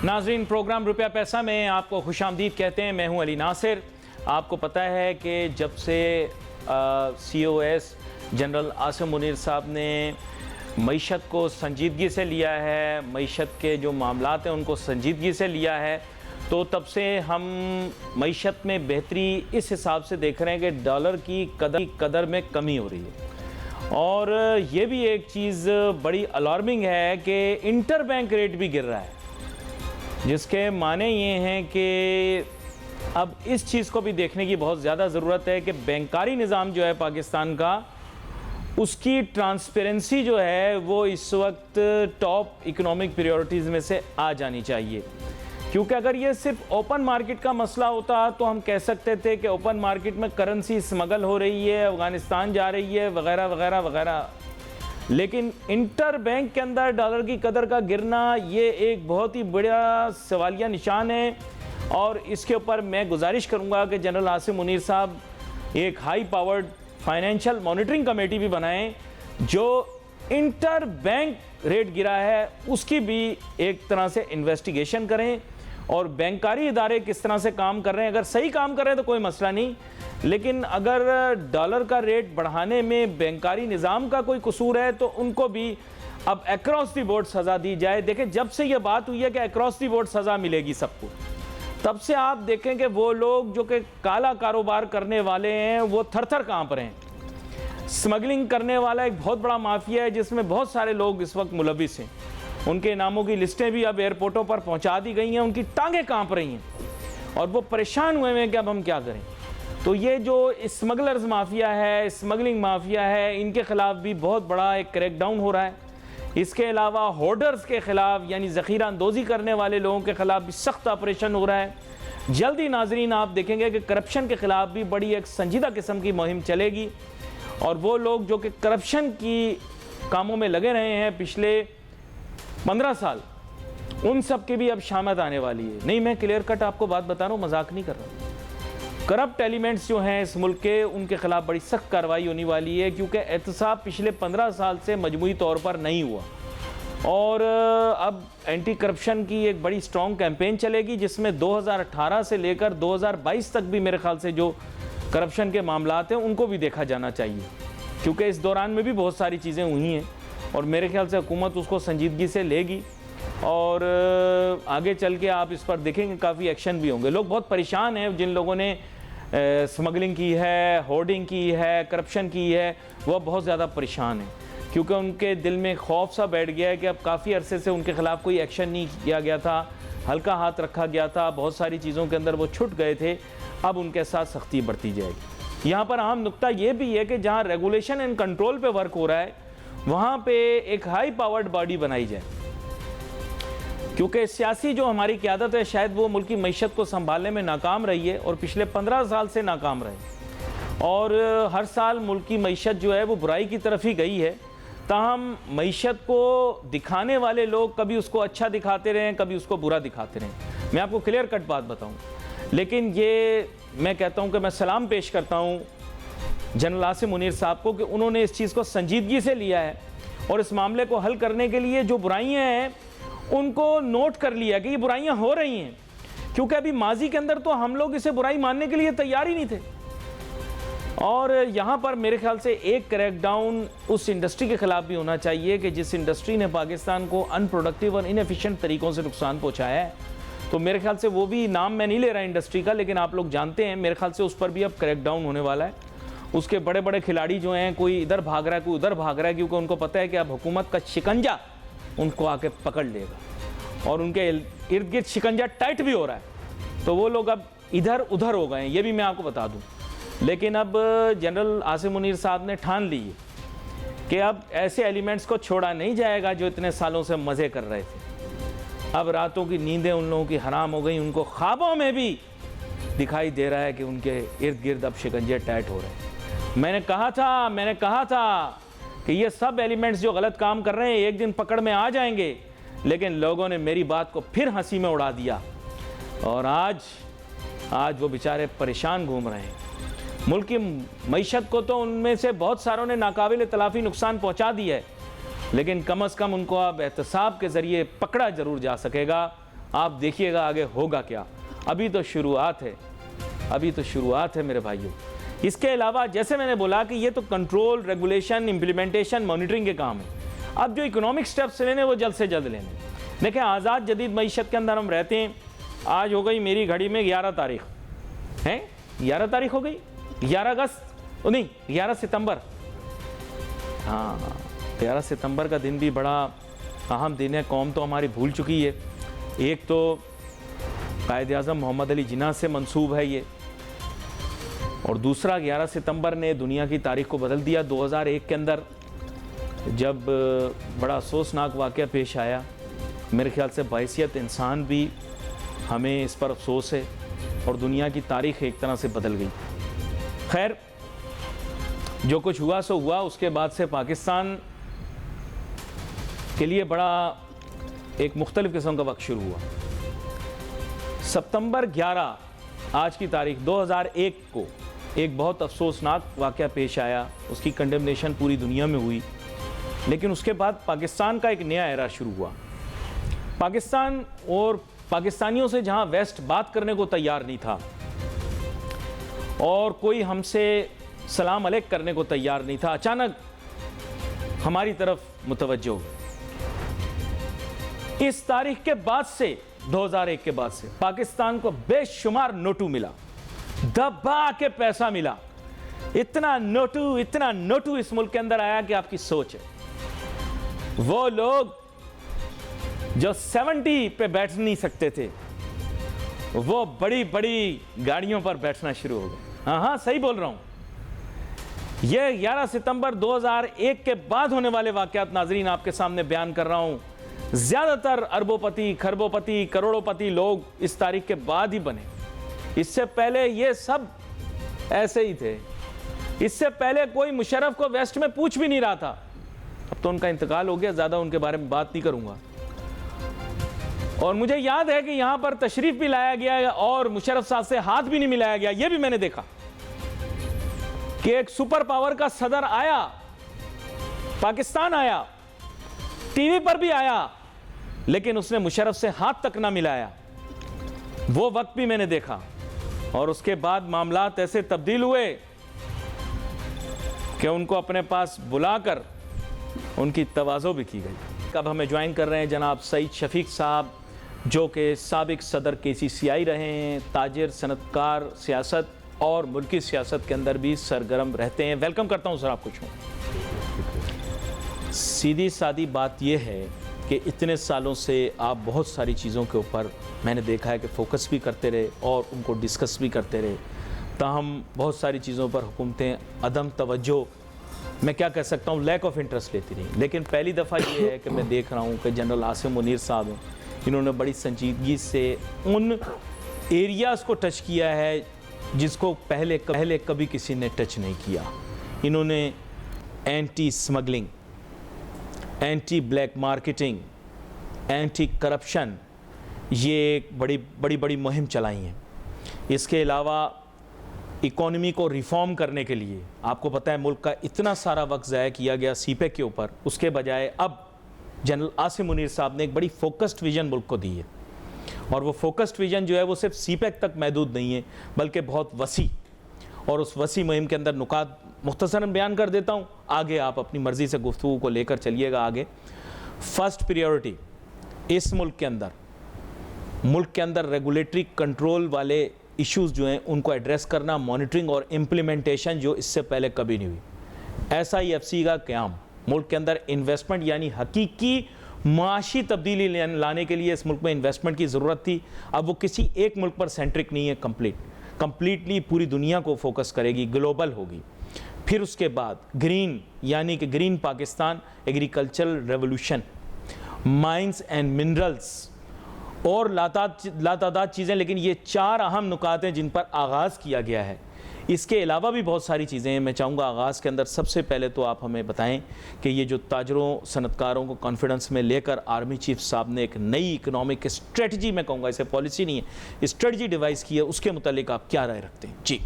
नाजरीन, प्रोग्राम रुपया पैसा में आपको खुशामदीद कहते हैं। मैं हूं अली नासिर। आपको पता है कि जब से COS जनरल आसिम मुनीर साहब ने मईशत को संजीदगी से लिया है, मईशत के जो मामलात हैं उनको संजीदगी से लिया है, तो तब से हम मईशत में बेहतरी इस हिसाब से देख रहे हैं कि डॉलर की कदर में कमी हो रही है। और ये भी एक चीज़ बड़ी अलार्मिंग है कि इंटर बैंक रेट भी गिर रहा है, जिसके माने ये हैं कि अब इस चीज़ को भी देखने की बहुत ज़्यादा ज़रूरत है कि बैंकारी निज़ाम जो है पाकिस्तान का, उसकी ट्रांसपेरेंसी जो है वो इस वक्त टॉप इकोनॉमिक प्रायोरिटीज़ में से आ जानी चाहिए। क्योंकि अगर ये सिर्फ ओपन मार्केट का मसला होता तो हम कह सकते थे कि ओपन मार्केट में करेंसी स्मगल हो रही है, अफ़गानिस्तान जा रही है, वगैरह वगैरह वगैरह, लेकिन इंटर बैंक के अंदर डॉलर की कदर का गिरना ये एक बहुत ही बड़ा सवालिया निशान है। और इसके ऊपर मैं गुजारिश करूंगा कि जनरल आसिम मुनीर साहब एक high powered financial monitoring committee भी बनाएं, जो इंटर बैंक रेट गिरा है उसकी भी एक तरह से इन्वेस्टिगेशन करें और बैंकारी इदारे किस तरह से काम कर रहे हैं। अगर सही काम कर रहे हैं तो कोई मसला नहीं, लेकिन अगर डॉलर का रेट बढ़ाने में बैंकारी निज़ाम का कोई कसूर है तो उनको भी अब अक्रॉस द बोर्ड सज़ा दी जाए। देखें, जब से ये बात हुई है कि अक्रॉस द बोर्ड सज़ा मिलेगी सबको, तब से आप देखें कि वो लोग जो कि काला कारोबार करने वाले हैं वो थर थर काँप रहे हैं। स्मगलिंग करने वाला एक बहुत बड़ा माफिया है जिसमें बहुत सारे लोग इस वक्त मुलविस हैं। उनके नामों की लिस्टें भी अब एयरपोर्टों पर पहुंचा दी गई हैं, उनकी टांगें कांप रही हैं और वो परेशान हुए हैं कि अब हम क्या करें। तो ये जो स्मगलर्स माफिया है, स्मगलिंग माफिया है, इनके खिलाफ भी बहुत बड़ा एक क्रैकडाउन हो रहा है। इसके अलावा होर्डर्स के खिलाफ यानी ज़ख़ीरा अंदोज़ी करने वाले लोगों के खिलाफ भी सख्त ऑपरेशन हो रहा है। जल्दी नाजरीन आप देखेंगे कि करप्शन के खिलाफ भी बड़ी एक संजीदा किस्म की मुहिम चलेगी और वो लोग जो कि करप्शन की कामों में लगे रहे हैं पिछले 15 साल, उन सब की भी अब शामत आने वाली है। नहीं, मैं क्लियर कट आपको बात बता रहा हूँ, मजाक नहीं कर रहा हूँ। करप्ट एलिमेंट्स जो हैं इस मुल्क के, उनके खिलाफ बड़ी सख्त कार्रवाई होने वाली है, क्योंकि एहतसाब पिछले 15 साल से मजमूई तौर पर नहीं हुआ। और अब एंटी करप्शन की एक बड़ी स्ट्रॉन्ग कैंपेन चलेगी, जिसमें 2018 से लेकर 2022 तक भी मेरे ख्याल से जो करप्शन के मामलात हैं उनको भी देखा जाना चाहिए, क्योंकि इस दौरान में भी बहुत सारी चीज़ें हुई हैं और मेरे ख्याल से हुकूमत उसको संजीदगी से लेगी और आगे चल के आप इस पर देखेंगे काफ़ी एक्शन भी होंगे। लोग बहुत परेशान हैं, जिन लोगों ने स्मगलिंग की है, होर्डिंग की है, करप्शन की है, वह बहुत ज़्यादा परेशान हैं, क्योंकि उनके दिल में खौफ सा बैठ गया है कि अब काफ़ी अरसे से उनके ख़िलाफ़ कोई एक्शन नहीं किया गया था, हल्का हाथ रखा गया था, बहुत सारी चीज़ों के अंदर वो छूट गए थे, अब उनके साथ सख्ती बढ़ती जाएगी। यहाँ पर अहम नुक्ता ये भी है कि जहाँ रेगुलेशन एंड कंट्रोल पे वर्क हो रहा है वहाँ पे एक हाई पावर्ड बॉडी बनाई जाए, क्योंकि सियासी जो हमारी क़यादत है शायद वो मुल्क की मईशत को संभालने में नाकाम रही है और पिछले 15 साल से नाकाम रहे और हर साल मुल्क की मईशत जो है वो बुराई की तरफ ही गई है। ताहम मईशत को दिखाने वाले लोग कभी उसको अच्छा दिखाते रहें, कभी उसको बुरा दिखाते रहें। मैं आपको क्लियर कट बात बताऊँ, लेकिन ये मैं कहता हूँ कि मैं सलाम पेश करता हूँ जनरल आसिम मुनीर साहब को कि उन्होंने इस चीज़ को संजीदगी से लिया है और इस मामले को हल करने के लिए जो बुराइयां हैं उनको नोट कर लिया कि ये बुराइयां हो रही हैं, क्योंकि अभी माजी के अंदर तो हम लोग इसे बुराई मानने के लिए तैयार ही नहीं थे। और यहाँ पर मेरे ख्याल से एक क्रैकडाउन उस इंडस्ट्री के ख़िलाफ़ भी होना चाहिए कि जिस इंडस्ट्री ने पाकिस्तान को अनप्रोडक्टिव और इनएफिशिएंट तरीक़ों से नुकसान पहुँचाया है। तो मेरे ख्याल से वो भी, नाम मैं नहीं ले रहा इंडस्ट्री का, लेकिन आप लोग जानते हैं, मेरे ख्याल से उस पर भी अब क्रैकडाउन होने वाला है। उसके बड़े बड़े खिलाड़ी जो हैं, कोई इधर भाग रहा है, कोई उधर भाग रहा है, क्योंकि उनको पता है कि अब हुकूमत का शिकंजा उनको आके पकड़ लेगा और उनके इर्द गिर्द शिकंजा टाइट भी हो रहा है, तो वो लोग अब इधर उधर हो गए हैं, ये भी मैं आपको बता दूं। लेकिन अब जनरल आसिम मुनीर साहब ने ठान ली है कि अब ऐसे एलिमेंट्स को छोड़ा नहीं जाएगा जो इतने सालों से मज़े कर रहे थे। अब रातों की नींदें उन लोगों की हराम हो गई, उनको ख्वाबों में भी दिखाई दे रहा है कि उनके इर्द गिर्द अब शिकंजे टाइट हो रहे हैं। मैंने कहा था कि ये सब एलिमेंट्स जो गलत काम कर रहे हैं एक दिन पकड़ में आ जाएंगे, लेकिन लोगों ने मेरी बात को फिर हंसी में उड़ा दिया और आज वो बेचारे परेशान घूम रहे हैं। मुल्क की मईशत को तो उनमें से बहुत सारों ने नाकाबिल तलाफ़ी नुकसान पहुंचा दिया है, लेकिन कम अज़ कम उनको अब एहतसाब के ज़रिए पकड़ा ज़रूर जा सकेगा आप देखिएगा आगे होगा क्या। अभी तो शुरुआत है, अभी तो शुरुआत है मेरे भाइयों। इसके अलावा जैसे मैंने बोला कि ये तो कंट्रोल, रेगुलेशन, इम्प्लीमेंटेशन, मॉनिटरिंग के काम है। अब जो इकोनॉमिक स्टेप्स लेने वो जल्द से जल्द लेने। देखें, आज़ाद जदीद मईशत के अंदर हम रहते हैं। आज हो गई मेरी घड़ी में 11 तारीख है, 11 तारीख हो गई, 11 अगस्त नहीं 11 सितंबर। हाँ, 11 सितंबर का दिन भी बड़ा अहम दिन है। कौम तो हमारी भूल चुकी है। एक तो कायद-ए-आज़म मोहम्मद अली जिन्ना से मंसूब है ये, और दूसरा 11 सितंबर ने दुनिया की तारीख को बदल दिया। 2001 के अंदर जब बड़ा अफसोसनाक वाक़या पेश आया, मेरे ख्याल से बाइसियत इंसान भी हमें इस पर अफसोस है, और दुनिया की तारीख एक तरह से बदल गई। खैर, जो कुछ हुआ सो हुआ। उसके बाद से पाकिस्तान के लिए बड़ा एक मुख्तलिफ किस्म का वक्त शुरू हुआ। सितंबर 11 आज की तारीख 2001 को एक बहुत अफसोसनाक वाक़या पेश आया। उसकी कंडेमनेशन पूरी दुनिया में हुई, लेकिन उसके बाद पाकिस्तान का एक नया एरा शुरू हुआ। पाकिस्तान और पाकिस्तानियों से जहां वेस्ट बात करने को तैयार नहीं था और कोई हमसे सलाम अलैक करने को तैयार नहीं था, अचानक हमारी तरफ मुतवज्जो। इस तारीख के बाद से, 2001 के बाद से पाकिस्तान को बेशुमार नोटू मिला, दबा के पैसा मिला। इतना नोटू इस मुल्क के अंदर आया कि आपकी सोच है। वो लोग जो 70 पे बैठ नहीं सकते थे, वो बड़ी बड़ी गाड़ियों पर बैठना शुरू हो गए। हाँ, सही बोल रहा हूं। ये 11 सितंबर 2001 के बाद होने वाले वाकयात नाजरीन आपके सामने बयान कर रहा हूं। ज्यादातर अरबोपति, खरबोपति, करोड़ोपति लोग इस तारीख के बाद ही बने। इससे पहले ये सब ऐसे ही थे। इससे पहले कोई मुशर्रफ को वेस्ट में पूछ भी नहीं रहा था। अब तो उनका इंतकाल हो गया, ज्यादा उनके बारे में बात नहीं करूंगा। और मुझे याद है कि यहां पर तशरीफ भी लाया गया और मुशर्रफ साहब से हाथ भी नहीं मिलाया गया। यह भी मैंने देखा कि एक सुपर पावर का सदर आया, पाकिस्तान आया, टीवी पर भी आया, लेकिन उसने मुशर्रफ से हाथ तक ना मिलाया। वो वक्त भी मैंने देखा। और उसके बाद मामलात ऐसे तब्दील हुए कि उनको अपने पास बुलाकर उनकी तवाज़ो भी की गई। अब हमें ज्वाइन कर रहे हैं जनाब सईद शफीक साहब, जो कि साबिक सदर KCCI रहे हैं, ताजिर, सनतकार, सियासत और मुल्की सियासत के अंदर भी सरगर्म रहते हैं। वेलकम करता हूं सर आपको। सीधी सादी बात यह है कि इतने सालों से आप बहुत सारी चीज़ों के ऊपर मैंने देखा है कि फोकस भी करते रहे और उनको डिस्कस भी करते रहे, ताहम बहुत सारी चीज़ों पर हुकूमतें अदम तवज्जो, मैं क्या कह सकता हूँ, लैक ऑफ इंटरेस्ट लेती रही। लेकिन पहली दफ़ा ये है कि मैं देख रहा हूँ कि जनरल आसिम मुनीर साहब हैं, इन्होंने बड़ी संजीदगी से उन एरियाज़ को टच किया है जिसको पहले कभी किसी ने टच नहीं किया। इन्होंने anti smuggling, anti black marketing, anti corruption, ये एक बड़ी मुहिम चलाई हैं। इसके अलावा इकोनॉमी को रिफॉर्म करने के लिए आपको पता है मुल्क का इतना सारा वक्त ज़ाया किया गया सीपेक के ऊपर, उसके बजाय अब जनरल आसिम मुनीर साहब ने एक बड़ी फोकस्ड विज़न मुल्क को दी है। और वो फोकस्ड विज़न जो है वो सिर्फ सीपेक तक महदूद नहीं है, बल्कि बहुत वसी। और उस वसी मुहिम के अंदर नुकात मुख्तसरन बयान कर देता हूँ, आगे आप अपनी मर्ज़ी से गुफ्तगू को लेकर चलिएगा आगे। फर्स्ट प्रायोरिटी इस मुल्क के अंदर रेगुलेटरी कंट्रोल वाले इश्यूज़ जो हैं उनको एड्रेस करना, मॉनिटरिंग और इम्प्लीमेंटेशन जो इससे पहले कभी नहीं हुई। SIFC का क़याम, मुल्क के अंदर इन्वेस्टमेंट यानी हकीकी माशी तब्दीली लाने के लिए इस मुल्क में इन्वेस्टमेंट की ज़रूरत थी। अब वो किसी एक मुल्क पर सेंट्रिक नहीं है, कंप्लीटली पूरी दुनिया को फोकस करेगी, ग्लोबल होगी। फिर उसके बाद ग्रीन यानी कि green Pakistan, agricultural revolution, mines and minerals और लातादाद चीज़ें, लेकिन ये 4 अहम नुकात हैं जिन पर आगाज़ किया गया है। इसके अलावा भी बहुत सारी चीज़ें हैं। मैं चाहूँगा आगाज़ के अंदर सबसे पहले तो आप हमें बताएं कि ये जो ताजरों, सनतकारों को कॉन्फिडेंस में लेकर आर्मी चीफ साहब ने एक नई इकनॉमिक स्ट्रेटजी, मैं कहूँगा इसे पॉलिसी नहीं है, स्ट्रेटजी डिवाइस की है, उसके मुतालिक आप क्या राय रखते हैं? जी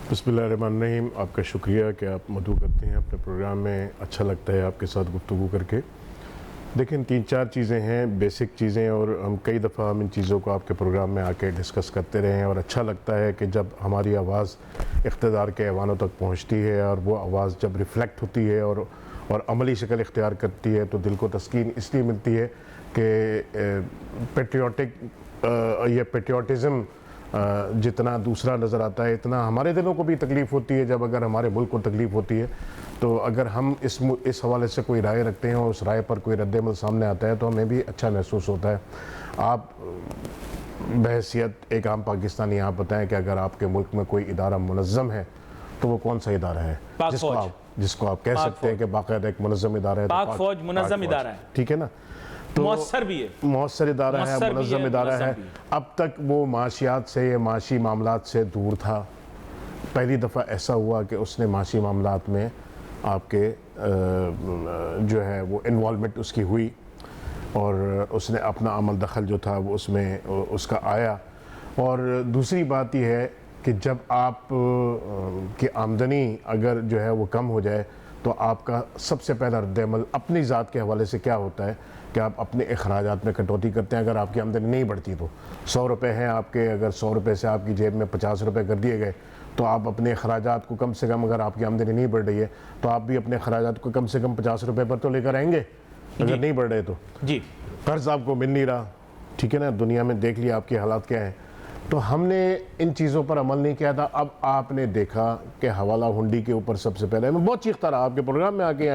बिस्मिल्लाहिर्रहमानिर्रहीम। आपका शुक्रिया कि आप मदऊ करते हैं अपने प्रोग्राम में। अच्छा लगता है आपके साथ गुफ्तगू करके। देखिए, 3-4 चीज़ें हैं, बेसिक चीज़ें, और हम कई दफ़ा इन चीज़ों को आपके प्रोग्राम में आके डिस्कस करते रहे हैं, और अच्छा लगता है कि जब हमारी आवाज़ इक़्तिदार के ऐवानों तक पहुंचती है और वो आवाज़ जब रिफ़्लेक्ट होती है और अमली शक्ल इख्तियार करती है, तो दिल को तस्कीन इसलिए मिलती है कि पेट्रियाटिज़म जितना दूसरा नज़र आता है, इतना हमारे दिलों को भी तकलीफ़ होती है जब अगर हमारे मुल्क को तकलीफ़ होती है। तो अगर हम इस हवाले से कोई राय रखते हैं और उस राय पर कोई रद्द-ए-अमल सामने आता है तो हमें भी अच्छा महसूस होता है। आप बहैसियत एक आम पाकिस्तानी आप बताएं कि अगर आपके मुल्क में कोई इदारा मुनज़्ज़म है तो वो कौन सा इदारा है जिसको आप कह सकते हैं कि बाकायदा एक मुनज़्ज़म इदारा है? पाक फौज मुनज़्ज़म इदारा है, ठीक है ना? तो मौसर भी है, मौसर इदारा है, मुनज़्ज़म इदारा है। अब तक वो माशियात से या माशी मामलात से दूर था। पहली दफ़ा ऐसा हुआ कि उसने माशी मामलात में आपके जो है वो इन्वॉल्वमेंट उसकी हुई और उसने अपना अमल दखल जो था वो उसमें उसका आया। और दूसरी बात यह है कि जब आप की आमदनी अगर जो है वो कम हो जाए तो आपका सबसे पहला रद्द-ए-अमल अपनी ज़ात के हवाले से क्या होता है कि आप अपने अखराजात में कटौती करते हैं। अगर आपकी आमदनी नहीं बढ़ती तो 100 रुपये हैं आपके, अगर 100 रुपये से आपकी जेब में 50 रुपये कर दिए गए तो आप अपने अखराजात को कम से कम, अगर आपकी आमदनी नहीं बढ़ रही है तो आप भी अपने अखराजात को कम से कम 50 रुपये पर तो लेकर आएंगे, अगर नहीं बढ़ रहे तो। जी, कर्ज आपको मिल नहीं रहा, ठीक है ना, दुनिया में देख लिया आपके हालात क्या हैं। तो हमने इन चीज़ों पर अमल नहीं किया था। अब आपने देखा कि हवाला हुंडी के ऊपर सबसे पहले मैं बहुत चीखता रहा आपके प्रोग्राम में आके,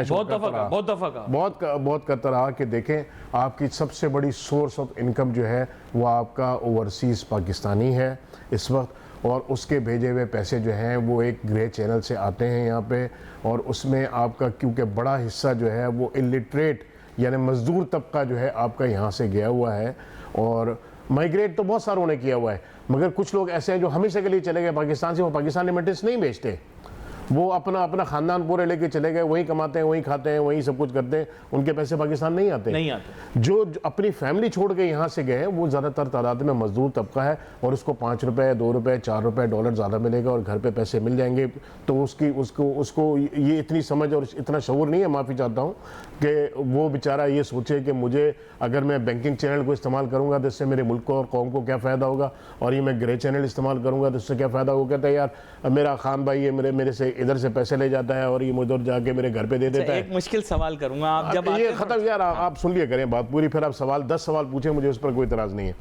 बहुत करता रहा कि देखें आपकी सबसे बड़ी सोर्स ऑफ इनकम जो है वो आपका ओवरसीज़ पाकिस्तानी है इस वक्त, और उसके भेजे हुए पैसे जो हैं वो एक ग्रे चैनल से आते हैं यहाँ पे, और उसमें आपका क्योंकि बड़ा हिस्सा जो है वो इलिटरेट यानी मज़दूर तबका जो है आपका यहाँ से गया हुआ है। और माइग्रेट तो बहुत सारों ने किया हुआ है, मगर कुछ लोग ऐसे हैं जो हमेशा के लिए चले गए पाकिस्तान से, वो पाकिस्तानी मेडिसिन नहीं बेचते, वो अपना ख़ानदान पूरे लेके चले गए, वहीं कमाते हैं, वहीं खाते हैं, वहीं सब कुछ करते हैं, उनके पैसे पाकिस्तान नहीं आते। जो अपनी फैमिली छोड़ के यहाँ से गए वो ज़्यादातर तादाद में मजदूर तबका है, और उसको 5 रुपये, 2 रुपये, 4 रुपये डॉलर ज़्यादा मिलेगा और घर पे पैसे मिल जाएंगे। तो उसको ये इतनी समझ और इतना शऊर नहीं है, माफ़ी चाहता हूँ, कि वो बेचारा ये सोचे कि मुझे अगर मैं बैंकिंग चैनल को इस्तेमाल करूँगा तो इससे मेरे मुल्क को और कौम को क्या फ़ायदा होगा, और ये मैं ग्रे चैनल इस्तेमाल करूँगा तो इससे क्या फ़ायदा होगा। कहता है यार मेरा खान भाई है, मेरे से इधर से पैसे ले जाता है और ये उधर जाके मेरे घर पे दे देता है। एक मुश्किल सवाल करूंगा, आप जब ये खत्म यार, आप सुन लिया करें बात पूरी, फिर आप 10 सवाल पूछे, मुझे उस पर कोई इतराज़ नहीं है।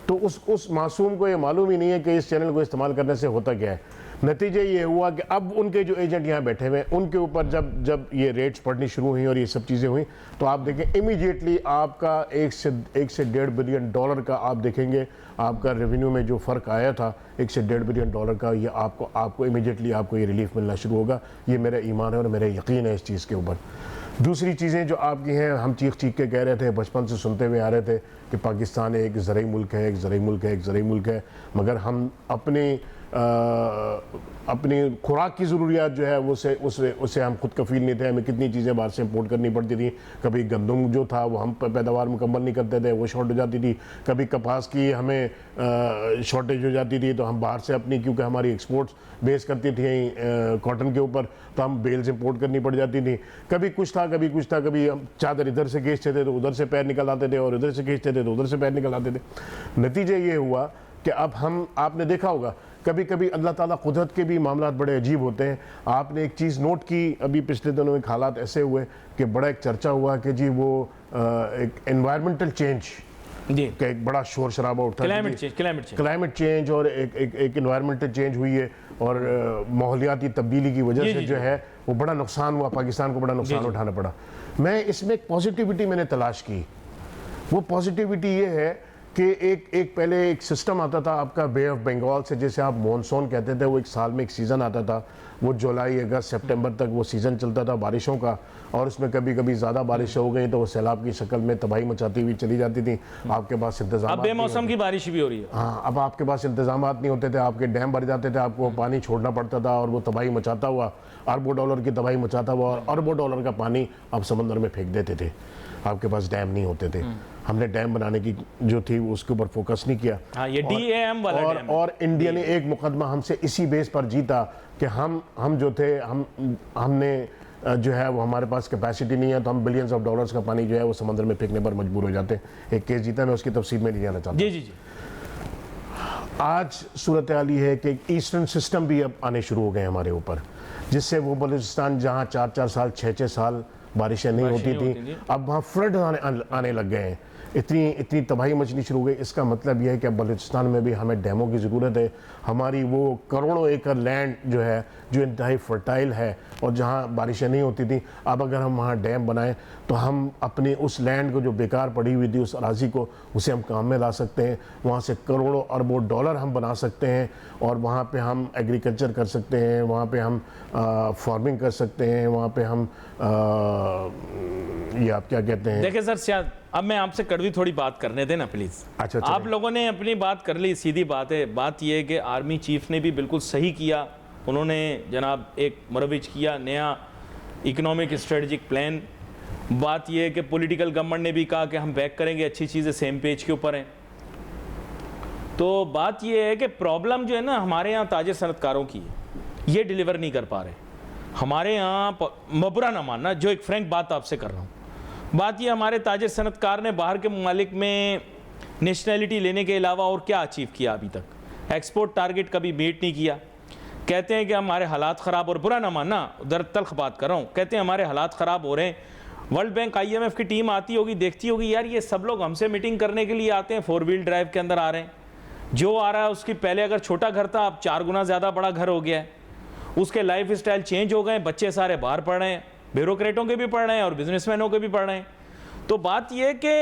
तो उस मासूम को ये मालूम ही नहीं है कि इस चैनल को इस्तेमाल करने से होता क्या है। नतीजे ये हुआ कि अब उनके जो एजेंट यहाँ बैठे हुए हैं उनके ऊपर जब ये रेट्स पड़नी शुरू हुई और ये सब चीज़ें हुई तो आप देखें इमीडिएटली आपका 1 से 1.5 बिलियन डॉलर का आप देखेंगे आपका रेवेन्यू में जो फ़र्क आया था 1 से 1.5 बिलियन डॉलर का, ये आपको इमीडिएटली आपको ये रिलीफ मिलना शुरू होगा। ये मेरा ईमान है और मेरा यकीन है इस चीज़ के ऊपर। दूसरी चीज़ें जो आपकी हैं, हम चीख के कह रहे थे, बचपन से सुनते हुए आ रहे थे कि पाकिस्तान एक ज़रई मुल्क है, एक ज़रई मुल्क है, एक ज़रई मुल्क है, मगर हम अपनी खुराक की ज़रूरियात जो है उससे हम खुद कफ़ील नहीं थे। हमें कितनी चीज़ें बाहर से इंपोर्ट करनी पड़ती थी। कभी गंदम जो था वो हम पैदावार मुकम्मल नहीं करते थे, वो शॉर्ट हो जाती थी। कभी कपास की हमें शॉर्टेज हो जाती थी तो हम बाहर से अपनी, क्योंकि हमारी एक्सपोर्ट्स बेस करती थी कॉटन के ऊपर, तो हम बेल्स इंपोर्ट करनी पड़ जाती थी। कभी कुछ था, कभी हम चादर इधर से खींचते थे तो उधर से पैर निकल आते थे, और इधर से खींचते थे तो उधर से पैर निकल आते थे। नतीजे ये हुआ कि अब आपने देखा होगा कभी कभी अल्लाह ताला कुदरत के भी मामलात बड़े अजीब होते हैं। आपने एक चीज़ नोट की, अभी पिछले दिनों में हालात ऐसे हुए कि बड़ा एक चर्चा हुआ कि जी वो एक एनवायरमेंटल चेंज का एक बड़ा शोर शराबा उठा, क्लाइमेट चेंज और एक एनवायरमेंटल चेंज हुई है, और माहौलियाती तब्दीली की वजह से जो है वो बड़ा नुकसान हुआ, पाकिस्तान को बड़ा नुकसान उठाना पड़ा। मैं इसमें एक पॉजिटिविटी मैंने तलाश की। वो पॉजिटिविटी ये है कि एक पहले एक सिस्टम आता था आपका बे ऑफ बंगाल से, जैसे आप मॉनसून कहते थे, वो एक साल में एक सीज़न आता था, वो जुलाई अगस्त सितंबर तक वो सीज़न चलता था बारिशों का, और उसमें कभी कभी ज़्यादा बारिश हो गई तो वो सैलाब की शक्ल में तबाही मचाती हुई चली जाती थी। आपके पास इंतजाम, अब बेमौसम की बारिश भी हो रही है। हाँ, अब आपके पास इंतजाम नहीं होते थे, आपके डैम भर जाते थे, आपको पानी छोड़ना पड़ता था, और वो तबाही मचाता हुआ, अरबों डॉलर की तबाही मचाता हुआ, और अरबों डॉलर का पानी आप समंदर में फेंक देते थे। आपके पास डैम नहीं होते थे। हमने डैम बनाने की जो थी उसके ऊपर फोकस नहीं किया। हाँ, ये DAM वाला डैम है। और इंडिया ने एक मुकदमा हमसे इसी बेस पर जीता कि हम जो थे हमने जो है वो हमारे पास कैपेसिटी नहीं है, तो हम बिलियंस ऑफ डॉलर्स का पानी जो है वो समंदर में फेंकने पर मजबूर हो जाते हैं। एक केस जीता, मैं उसकी तफसील में नहीं जाना चाहता। जी जी जी। आज सूरत हाल ये है कि ईस्टर्न सिस्टम भी अब आने शुरू हो गए हमारे ऊपर, जिससे वो बलूचिस्तान जहाँ 4-4 साल 6-6 साल बारिशें नहीं होती थी, अब वहाँ फ्लड आने लग गए हैं। इतनी तबाही मचनी शुरू हो गई। इसका मतलब यह है कि अब बलूचिस्तान में भी हमें डैमों की ज़रूरत है। हमारी वो करोड़ों एकड़ लैंड जो है, जो इंतहाई फर्टाइल है और जहाँ बारिशें नहीं होती थी, अब अगर हम वहाँ डैम बनाएं तो हम अपनी उस लैंड को जो बेकार पड़ी हुई थी, उस अराजी को, उसे हम काम में ला सकते हैं। वहाँ से करोड़ों अरबों डॉलर हम बना सकते हैं और वहाँ पे हम एग्रीकल्चर कर सकते हैं, वहाँ पे हम फार्मिंग कर सकते हैं, वहाँ पे हम ये आप क्या कहते हैं। देखिए सर, अब मैं आपसे कड़वी थोड़ी बात करने दें ना प्लीज़। अच्छा, आप लोगों ने अपनी बात कर ली, सीधी बात है। बात यह है कि आर्मी चीफ ने भी बिल्कुल सही किया, उन्होंने जनाब एक मुरव्विज किया नया इकोनॉमिक स्ट्रेटजिक प्लान। बात यह है कि पॉलिटिकल गवर्नमेंट ने भी कहा कि हम बैक करेंगे, अच्छी चीज़ें सेम पेज के ऊपर हैं। तो बात यह है कि प्रॉब्लम जो है ना हमारे यहाँ ताजिर सनतकारों की, ये डिलीवर नहीं कर पा रहे हमारे यहाँ। बुरा ना मानना, जो एक फ्रैंक बात आपसे कर रहा हूँ, बात ये हमारे ताजिर सनतकार ने बाहर के ममालिक में नेशनैलिटी लेने के अलावा और क्या अचीव किया अभी तक? एक्सपोर्ट टारगेट कभी मीट नहीं किया। कहते हैं कि हमारे हालात ख़राब, और बुरा ना मानना, उधर तल्ख बात कर रहा हूँ, कहते हैं हमारे हालात ख़राब हो रहे हैं। वर्ल्ड बैंक IMF की टीम आती होगी, देखती होगी यार ये सब लोग हमसे मीटिंग करने के लिए आते हैं, 4 व्हील ड्राइव के अंदर आ रहे हैं। जो आ रहा है उसकी पहले अगर छोटा घर था, अब 4 गुना ज़्यादा बड़ा घर हो गया है। उसके लाइफ स्टाइल चेंज हो गए, बच्चे सारे बाहर पढ़ रहे हैं, ब्यूरोक्रेटों के भी पढ़ रहे हैं और बिजनेसमैनों के भी पढ़ रहे हैं। तो बात यह कि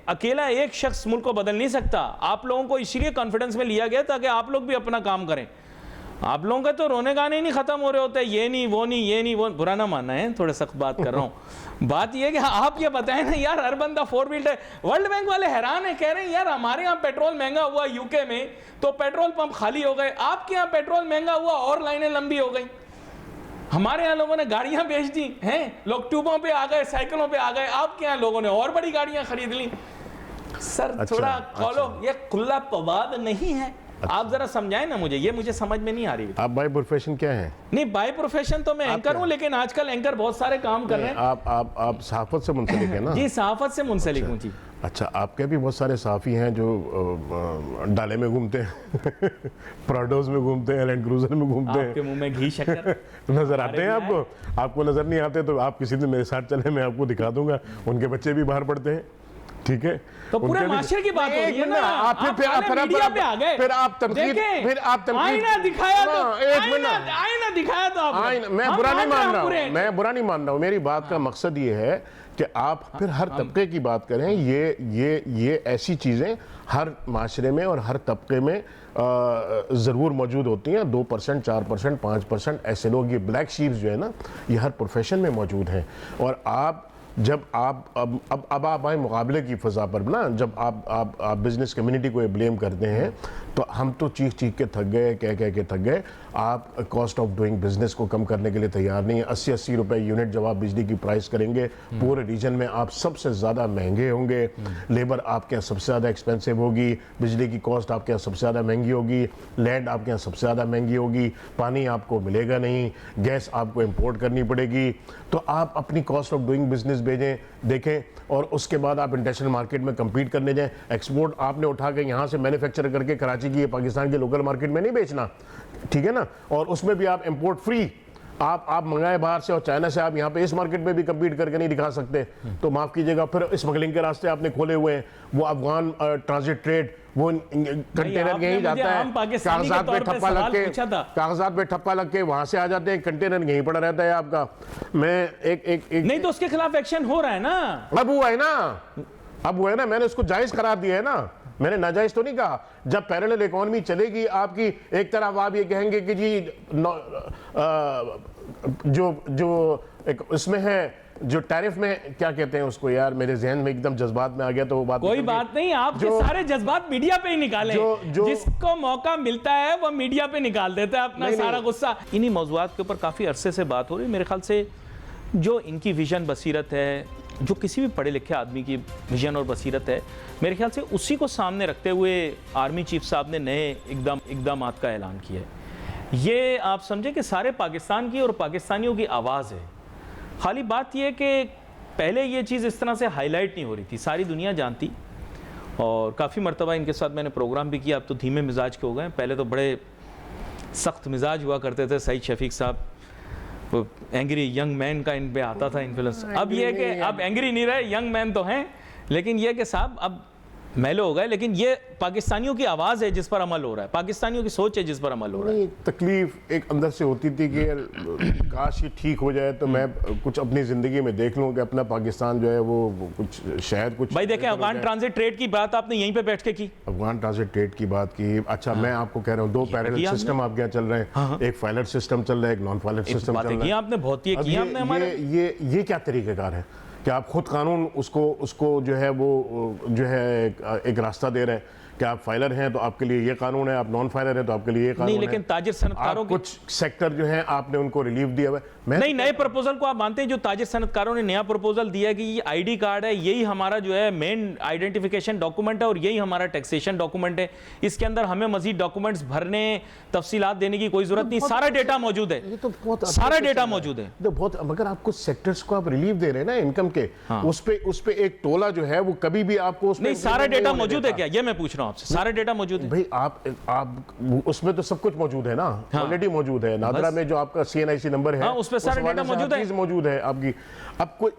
अकेला एक शख्स मुल्क को बदल नहीं सकता। आप लोगों को इसीलिए कॉन्फिडेंस में लिया गया ताकि आप लोग भी अपना काम करें। आप लोगों के तो रोने गाने ही नहीं खत्म हो रहे होते, ये नहीं वो नहीं ये नहीं वो। बुरा ना मानना है, थोड़ा सख्त बात कर रहा हूँ। बात यह कि आप ये बताएं ना यार, हर बंदा 4 व्हीलर। वर्ल्ड बैंक वाले हैरान है, कह रहे हैं यार हमारे यहाँ पेट्रोल महंगा हुआ UK में तो पेट्रोल पंप खाली हो गए, आपके यहाँ पेट्रोल महंगा हुआ और लाइनें लंबी हो गई। हमारे यहाँ लोगों ने गाड़ियां बेच दी हैं, लोग ट्यूबों पे आ गए, साइकिलों पे आ गए, आपके यहाँ लोगों ने और बड़ी गाड़ियां खरीद ली। सर थोड़ा कॉलो, ये खुला पवाद नहीं है। आप जरा समझाएं ना मुझे, ये मुझे समझ में नहीं आ रही। आप बाय प्रोफेशन क्या है? नहीं, बाय प्रोफेशन तो मैं एंकर हूं, लेकिन आजकल एंकर बहुत सारे काम कर रहे हैं। आप सहाफत से मुंसलिक है ना? जी, सहाफत से मुंसलिक हूं जी। अच्छा, आपके भी बहुत सारे सहाफ़ी हैं जो डाले में घूमते हैं, प्राडोज में घूमते हैं, लैंड क्रूजर में घूमते हैं। आपके मुंह में घी शक्कर नजर आते हैं आपको? आपको नजर नहीं आते तो आप किसी दिन मेरे साथ चले, मैं आपको दिखा दूंगा। उनके बच्चे भी बाहर पढ़ते हैं, ठीक है? तो पूरे माशरे की बात हो रही है ना। आप फिर आप तनकीद, आईना दिखाया तो, एक मिनट, आईना दिखाया तो आप। मैं बुरा नहीं मान रहा हूँ, मैं बुरा नहीं मान रहा हूँ। मेरी बात का मकसद ये है कि आप फिर हर तबके की बात करें। ये ऐसी चीज़ें हर माशरे में और हर तबके में ज़रूर मौजूद होती हैं। 2%, 4%, 5% ऐसे लोग, ये ब्लैक शीप्स जो है ना, ये हर प्रोफेशन में मौजूद हैं। और आप जब आप अब आप आए मुकाबले की फ़ज़ा पर ना, जब आप बिज़नेस कम्युनिटी को ये ब्लेम करते हैं तो हम तो चीख के थक गए, कह के थक गए। आप कॉस्ट ऑफ डूइंग बिजनेस को कम करने के लिए तैयार नहीं है। 80-80 रुपए यूनिट जब आप बिजली की प्राइस करेंगे, पूरे रीजन में आप सबसे ज़्यादा महंगे होंगे। लेबर आपके यहाँ सबसे ज़्यादा एक्सपेंसिव होगी, बिजली की कॉस्ट आपके यहाँ सबसे ज़्यादा महंगी होगी, लैंड आपके यहाँ सबसे ज़्यादा महंगी होगी, पानी आपको मिलेगा नहीं, गैस आपको इम्पोर्ट करनी पड़ेगी। तो आप अपनी कॉस्ट ऑफ डूइंग बिजनेस भेजें, देखें, और उसके बाद आप इंटरनेशनल मार्केट में कम्पीट करने जाएं। एक्सपोर्ट आपने उठा के यहाँ से मैन्युफैक्चर करके कराची की, पाकिस्तान के लोकल मार्केट में नहीं बेचना, ठीक है ना? और उसमें भी आप इंपोर्ट फ्री आप मंगाए बाहर से, और चाइना से आप यहाँ पे इस मार्केट में भी कम्पीट करके नहीं दिखा सकते। तो माफ़ कीजिएगा, फिर स्मगलिंग के रास्ते आपने खोले हुए हैं। वो अफगान ट्रांजिट ट्रेड, वो कंटेनर यहीं जाता है, कागजात पे ठप्पा लग के वहां से आ जाते हैं, कंटेनर यहीं पड़ा रहता है आपका। मैं एक नहीं तो उसके खिलाफ एक्शन हो रहा है ना। अब हुआ है ना, मैंने उसको जायज करार दिया है ना, मैंने नाजायज तो नहीं कहा। जब पैरेलल इकोनॉमी चलेगी आपकी, एक तरफ आप ये कहेंगे कि जी जो एक उसमें है, जो टैरिफ में क्या कहते हैं उसको, यार मेरे जहन में एकदम जज्बात में आ गया, तो वो बात कोई बात नहीं, आप सारे जज्बात मीडिया पे ही निकालें। जिसको मौका मिलता है वो मीडिया पे निकाल देता है अपना सारा गुस्सा। इन्हीं मौजूआत के ऊपर काफी अरसे से बात हो रही है। मेरे ख्याल से जो इनकी विजन बसीरत है, जो किसी भी पढ़े लिखे आदमी की विजन और बसीरत है, मेरे ख्याल से उसी को सामने रखते हुए आर्मी चीफ साहब ने नए इकदामात का ऐलान किया है। ये आप समझे कि सारे पाकिस्तान की और पाकिस्तानियों की आवाज़ है। खाली बात यह कि पहले ये चीज़ इस तरह से हाईलाइट नहीं हो रही थी, सारी दुनिया जानती, और काफ़ी मरतबा इनके साथ मैंने प्रोग्राम भी किया। अब तो धीमे मिजाज के हो गए, पहले तो बड़े सख्त मिजाज हुआ करते थे। सईद शफीक साहब, वो एंग्री यंग मैन का इन पे आता था इन्फ्लुएंस। अब ये कि अब एंग्री नहीं रहे, यंग मैन तो हैं, लेकिन ये कि साहब अब मैले हो गए। लेकिन ये पाकिस्तानियों की आवाज़ है जिस पर अमल हो रहा है, पाकिस्तानियों की सोच है जिस पर अमल हो रहा है। तकलीफ एक अंदर से होती थी कि काश ये ठीक हो जाए तो मैं कुछ अपनी ज़िंदगी में देख लूँ कि अपना पाकिस्तान जो है वो कुछ शायद कुछ। भाई देखें, अफगान ट्रांजिट ट्रेड की बात आपने यहीं पे बैठ के की, अफगान ट्रांजिट ट्रेड की बात की। अच्छा, मैं आपको कह रहा हूँ 2 पैरेलल सिस्टम आप क्या चल रहे हैं, एक फाइलर सिस्टम चल रहा है, एक नॉन फाइलर सिस्टम चल रहा है। आपने बहुत ये किया आपने हमारे। ये क्या तरीक़ेकार है कि आप खुद कानून उसको जो है वो जो है एक रास्ता दे रहे हैं कि आप फाइलर हैं तो आपके लिए ये कानून है, आप नॉन फाइलर हैं तो आपके लिए ये कानून नहीं, लेकिन ताजिर सनतकारों के कुछ सेक्टर जो है आपने उनको रिलीफ दिया हुआ है। नहीं, नए प्रपोजल को आप मानते हैं जो ताजिर सनतकारों ने नया प्रपोजल दिया कि ये आईडी कार्ड है, यही हमारा जो है मेन आइडेंटिफिकेशन डॉक्यूमेंट है और यही हमारा टैक्सेशन डॉक्यूमेंट है, इसके अंदर हमें मजीद डॉक्यूमेंट्स भरने, तफसीलात देने की कोई जरूरत नहीं, सारा डेटा मौजूद है, ये तो बहुत सारा डेटा मौजूद है। तो बहुत, मगर आप कुछ सेक्टर्स को आप रिलीफ दे रहे हैं ना इनकम के, उस पे एक टोला जो है वो कभी भी आपको नहीं, सारा डेटा मौजूद है क्या, ये मैं पूछ रहा हूं आपसे, सारा डेटा मौजूद है भाई? आप उसमें तो सब कुछ मौजूद है ना, ऑलरेडी मौजूद है। नादरा में जो आपका CNIC नंबर है उस पे सारा डेटा मौजूद है आपकी। अब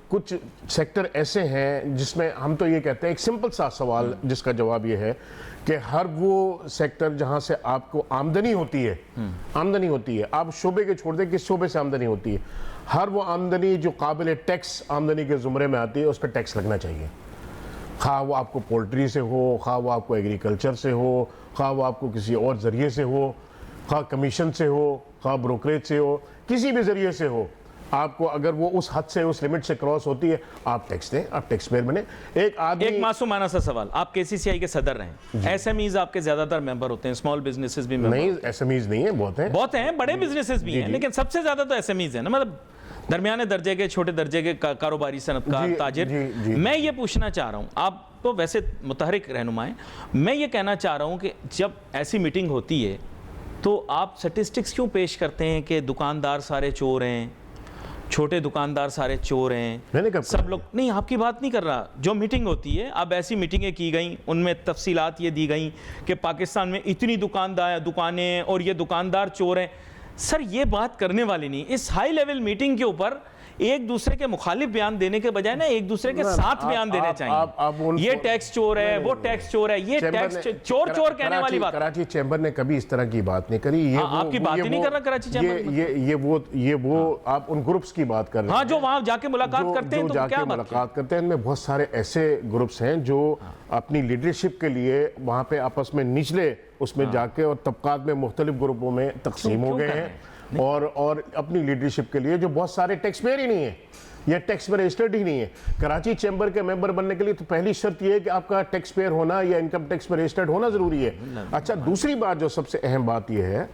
कुछ सेक्टर ऐसे हैं जिसमें हम तो ये कहते हैं, एक सिंपल सा सवाल जिसका जवाब ये है कि हर वो सेक्टर जहां से आपको आमदनी होती है, आप शोबे के छोड़ दें किस शोबे से आमदनी होती है, हर वो आमदनी जो काबिल टैक्स आमदनी के जुमरे में आती है उस पर टैक्स लगना चाहिए। खा वो आपको पोल्ट्री से हो, खा वो आपको एग्रीकल्चर से हो, खा वो आपको किसी और ज़रिए से हो, खा कमीशन से हो, खा ब्रोकरेज से हो, किसी भी ज़रिए से हो, आपको अगर वो उस हद से, उस लिमिट से क्रॉस होती है, आप टैक्स दें, आप टैक्स पेयर बने। एक मासूमाना सा सवाल, आप KCCI के सदर रहे, SMEs आपके ज्यादातर मेंबर होते हैं, स्मॉल बिजनेसेस भी मेंबर? नहीं, SMEs नहीं है, बहुत हैं, बड़े बिजनेसेस भी हैं, लेकिन सबसे ज्यादा तो SMEs है ना, मतलब दरमियाने दर्जे के, छोटे दर्जे के कारोबारी, सनतकार, ताजिर। मैं ये पूछना चाह रहा हूँ, आप तो वैसे मुतहरिक रहनुमा हैं, मैं ये कहना चाह रहा हूँ कि जब ऐसी मीटिंग होती है तो आप स्टैटिस्टिक्स क्यों पेश करते हैं कि दुकानदार सारे चोर हैं, छोटे दुकानदार सारे चोर हैं, मैंने कब सब लोग? नहीं, आपकी बात नहीं कर रहा, जो मीटिंग होती है, अब ऐसी मीटिंगें की गई, उनमें तफसीलात ये दी गई कि पाकिस्तान में इतनी दुकानें और ये दुकानदार चोर हैं। सर, ये बात करने वाली नहीं, इस हाई लेवल मीटिंग के ऊपर एक दूसरे के मुखालिफ बयान देने के बजाय ना एक दूसरे के साथ बयान देने चाहिए। ये टैक्स चोर है, वो टैक्स चोर है, ये टैक्स चोर कहने वाली बात। कराची चैम्बर ने कभी इस तरह की बात नहीं करी। ये आपकी बात ही नहीं कर रहा कराची चैम्बर। ये वो आप उन ग्रुप्स की बात कर रहे हैं, हाँ, जो वहां जाके मुलाकात करते हैं, तो क्या मुलाकात करते हैं। इनमें बहुत सारे ऐसे ग्रुप्स हैं जो अपनी लीडरशिप के लिए वहां पे आपस में निचले उसमें जाके और तबकात में मुख्तलिफ ग्रुपों में तकसीम हो गए हैं, और अपनी लीडरशिप के लिए जो बहुत सारे टैक्स पेयर ही नहीं है, ये टैक्स में रजिस्टर्ड ही नहीं है। कराची चैम्बर के मेंबर बनने के लिए तो पहली शर्त ये है कि आपका टैक्स पेयर होना या इनकम टैक्स में रजिस्टर्ड होना ज़रूरी है। अच्छा, दूसरी बात जो सबसे अहम बात ये है,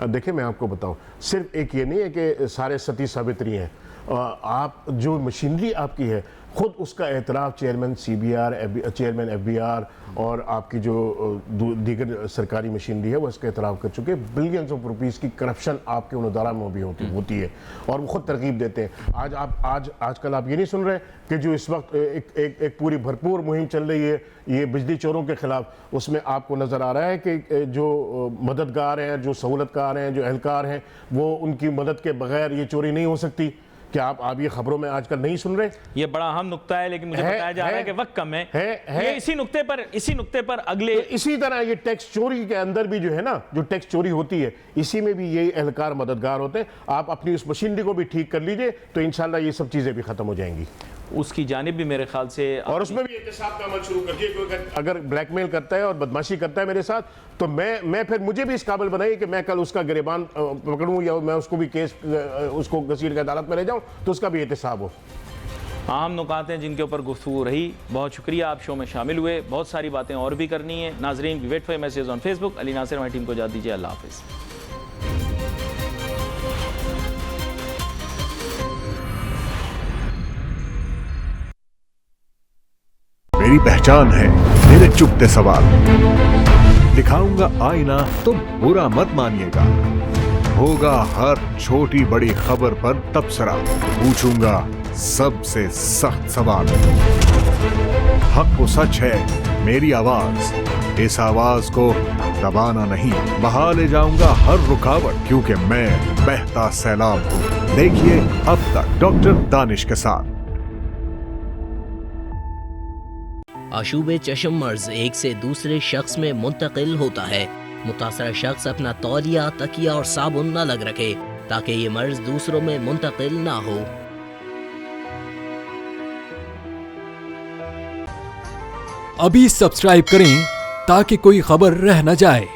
देखिए मैं आपको बताऊं, सिर्फ एक ये नहीं है कि सारे सती सावित्री हैं, आप जो मशीनरी आपकी है खुद उसका एतराफ़ चेयरमैन CBR, चेयरमैन FBR और आपकी जो दीगर सरकारी मशीनरी है वो इसका एतराफ़ कर चुके हैं। बिलियंस ऑफ रुपीज़ की करप्शन आपके उन अदारा में भी होती है और वो खुद तरकीब देते हैं। आजकल आप ये नहीं सुन रहे कि जो इस वक्त एक पूरी भरपूर मुहिम चल रही है ये बिजली चोरों के खिलाफ, उसमें आपको नज़र आ रहा है कि जो मददगार हैं, जो सहूलतकार हैं, जो एहलकार हैं, वो उनकी मदद के बगैर ये चोरी नहीं हो सकती। क्या आप ये खबरों में आजकल नहीं सुन रहे? ये बड़ा अहम नुक्ता है, लेकिन मुझे बताया जा रहा है कि वक्त कम है। ये इसी नुक्ते पर अगले तो इसी तरह ये टैक्स चोरी के अंदर भी जो है ना, जो टैक्स चोरी होती है, इसी में भी ये एहलकार मददगार होते हैं। आप अपनी उस मशीनरी को भी ठीक कर लीजिए तो इंशाल्लाह ये सब चीज़ें भी ख़त्म हो जाएंगी। उसकी जानिब भी मेरे ख्याल से, और उसमें भी एहतसाब का अमल शुरू कर दिए। अगर ब्लैकमेल करता है और बदमाशी करता है मेरे साथ, तो मैं फिर मुझे भी इस काबिल बनाइए कि मैं कल उसका गिरबान पकड़ूं या मैं उसको भी केस उसको घसीट के अदालत में ले जाऊं, तो उसका भी एहतसाब हो। अहम नुकात हैं जिनके ऊपर गुफ्तगू रही। बहुत शुक्रिया, आप शो में शामिल हुए। बहुत सारी बातें और भी करनी है। नाजरीन, wait for message on Facebook. Ali Nasir हमारी टीम को इजाज़त दीजिए। अल्लाह हाफिज़। मेरी पहचान है मेरे चुपते सवाल। दिखाऊंगा आईना तो बुरा मत मानिएगा। होगा हर छोटी बड़ी खबर पर तबसरा, पूछूंगा सबसे सख्त सवाल। हक वो सच है, मेरी आवाज, इस आवाज को दबाना नहीं, बहा ले जाऊंगा हर रुकावट, क्योंकि मैं बहता सैलाब हूँ। देखिए अब तक डॉक्टर दानिश के साथ। आशूब चश्म मर्ज एक से दूसरे शख्स में मुंतकिल होता है। मुतासरा शख्स अपना तौलिया, तकिया और साबुन न लग रखे ताकि ये मर्ज दूसरों में मुंतकिल ना हो। अभी सब्सक्राइब करें ताकि कोई खबर रह न जाए।